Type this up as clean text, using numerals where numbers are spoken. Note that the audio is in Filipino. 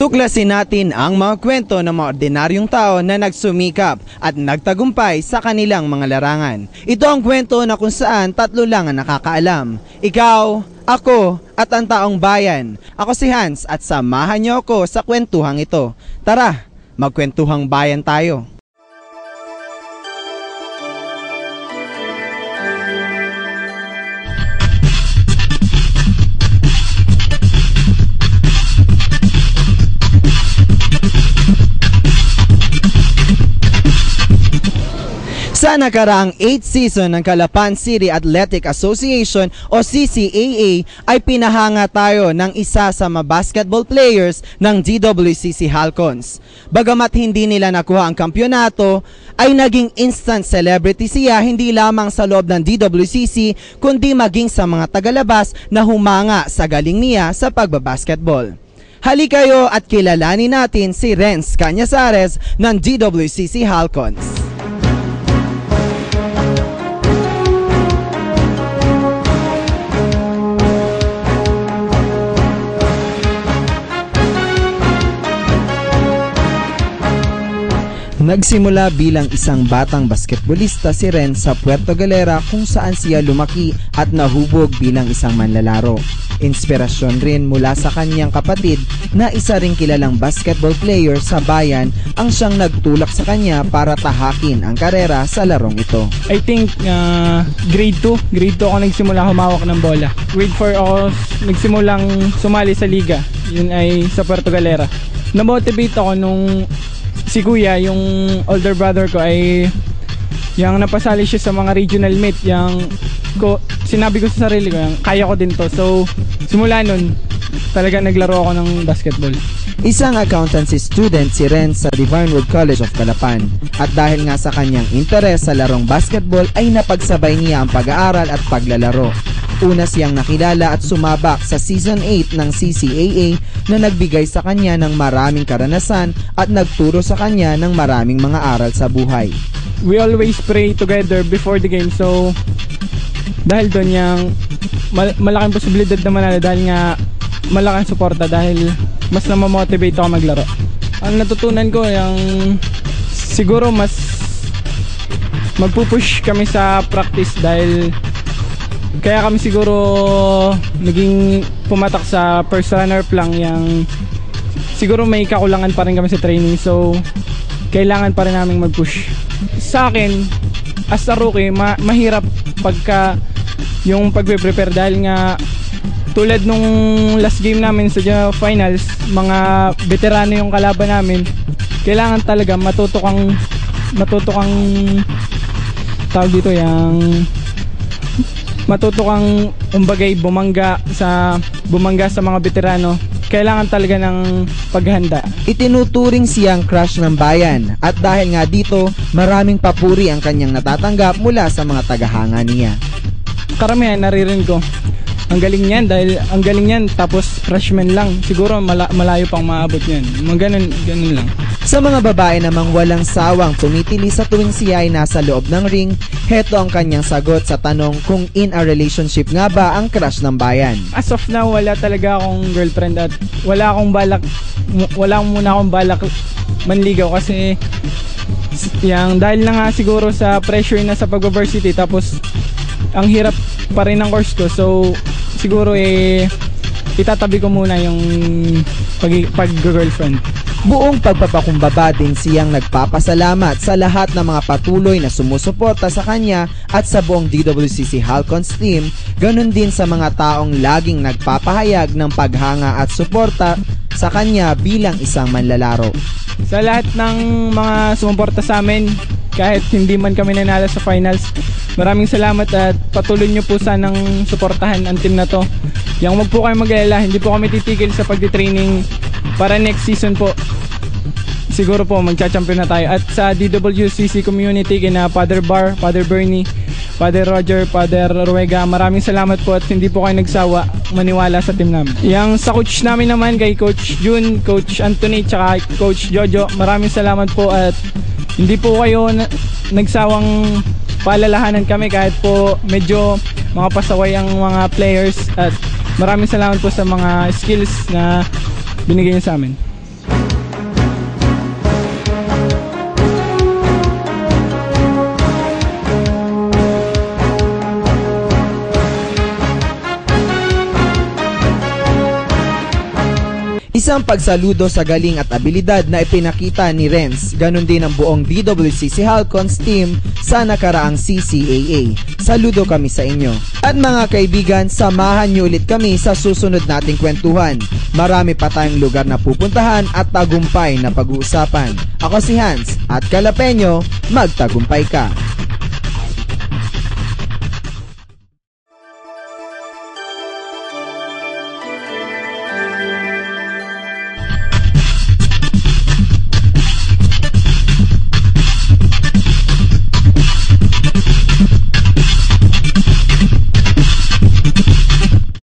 Tuklasin natin ang mga kwento ng mga ordinaryong tao na nagsumikap at nagtagumpay sa kanilang mga larangan. Ito ang kwento na kung saan tatlo lang ang nakakaalam. Ikaw, ako, at ang taong bayan. Ako si Hans at samahan niyo ako sa kwentuhang ito. Tara, magkwentuhang bayan tayo. Sa nakaraang 8th season ng Calapan City Athletic Association o CCAA ay pinahanga tayo ng isa sa mga basketball players ng DWCC Halcons. Bagamat hindi nila nakuha ang kampyonato, ay naging instant celebrity siya hindi lamang sa loob ng DWCC kundi maging sa mga tagalabas na humanga sa galing niya sa pagbabasketball. Halika kayo at kilalanin natin si Renz Cañazares ng DWCC Halcons. Nagsimula bilang isang batang basketbolista si Renz sa Puerto Galera kung saan siya lumaki at nahubog bilang isang manlalaro. Inspirasyon rin mula sa kanyang kapatid na isa ring kilalang basketball player sa bayan ang siyang nagtulak sa kanya para tahakin ang karera sa larong ito. I think grade 2 ako nagsimula humawak ng bola. Grade 4 ako nagsimulang sumali sa liga. Yun ay sa Puerto Galera. Na-motivate ako nung si kuya, yung older brother ko, ay yung napasali siya sa mga regional meet. Sinabi ko sa sarili ko, kaya ko din to. So simula nun, talaga naglaro ako ng basketball. Isang accountancy student si Renz sa Divinewood College of Calapan. At dahil nga sa kanyang interes sa larong basketball ay napagsabay niya ang pag-aaral at paglalaro. Una siyang nakilala at sumabak sa Season 8 ng CCAA na nagbigay sa kanya ng maraming karanasan at nagturo sa kanya ng maraming mga aral sa buhay. We always pray together before the game, so dahil doon yung malaking posibilidad na manalo dahil nga malaking suporta, dahil mas na-motivate ako maglaro. Ang natutunan ko yung siguro mas magpupush kami sa practice, dahil kaya kami siguro naging pumatak sa first runner-up lang. Yung siguro may kakulangan pa rin kami sa training, so kailangan pa rin namin mag-push. Sa akin as a rookie, mahirap pagka yung pagpe-prepare, dahil nga tulad nung last game namin sa finals, mga veterano yung kalaban namin. Kailangan talaga matuto kang tawag dito, yung matuto kang umbagay bumangga sa mga veterano. Kailangan talaga ng paghanda. Itinuturing siyang crush ng bayan at dahil nga dito, maraming papuri ang kanyang natatanggap mula sa mga tagahanga niya. Karamihan naririnig ko, ang galing niyan, dahil ang galing niyan tapos freshman lang. Siguro malayo pang maabot niyan. Ganun lang. Sa mga babae namang walang sawang tumitili sa tuwing siya ay nasa loob ng ring, heto ang kanyang sagot sa tanong kung in a relationship nga ba ang crush ng bayan. As of now, wala talaga akong girlfriend at wala muna akong balak manligaw, kasi dahil na nga siguro sa pressure na sa pag-varsity, tapos ang hirap pa rin ng course ko, so siguro itatabi ko muna yung pag-girlfriend. Buong pagpapakumbaba din siyang nagpapasalamat sa lahat ng mga patuloy na sumusuporta sa kanya at sa buong DWCC Halcons team, ganun din sa mga taong laging nagpapahayag ng paghanga at suporta sa kanya bilang isang manlalaro. Sa lahat ng mga sumuporta sa amin, kahit hindi man kami nanalo sa finals, maraming salamat at patuloy nyo po sanang suportahan ang team na to. Wag po kayo mag-alala, hindi po kami titigil sa pagtitraining para next season po. Siguro po magcha-champion na tayo. At sa DWCC community, kina Father Bar, Father Bernie, Father Roger, Father Ruega, maraming salamat po at hindi po kayo nagsawa maniwala sa team namin. Sa coach namin naman, kay Coach Jun, Coach Anthony, tsaka Coach Jojo, maraming salamat po at hindi po kayo nagsawang paalalahanan kami kahit po medyo mga pasaway ang mga players, at maraming salamat po sa mga skills na binigay niyo sa amin. Isang pagsaludo sa galing at abilidad na ipinakita ni Renz, ganun din ang buong DWCC Halcons team sa nakaraang CCAA. Saludo kami sa inyo. At mga kaibigan, samahan niyo ulit kami sa susunod nating kwentuhan. Marami pa tayong lugar na pupuntahan at tagumpay na pag-uusapan. Ako si Hans at Kalapeño, magtagumpay ka!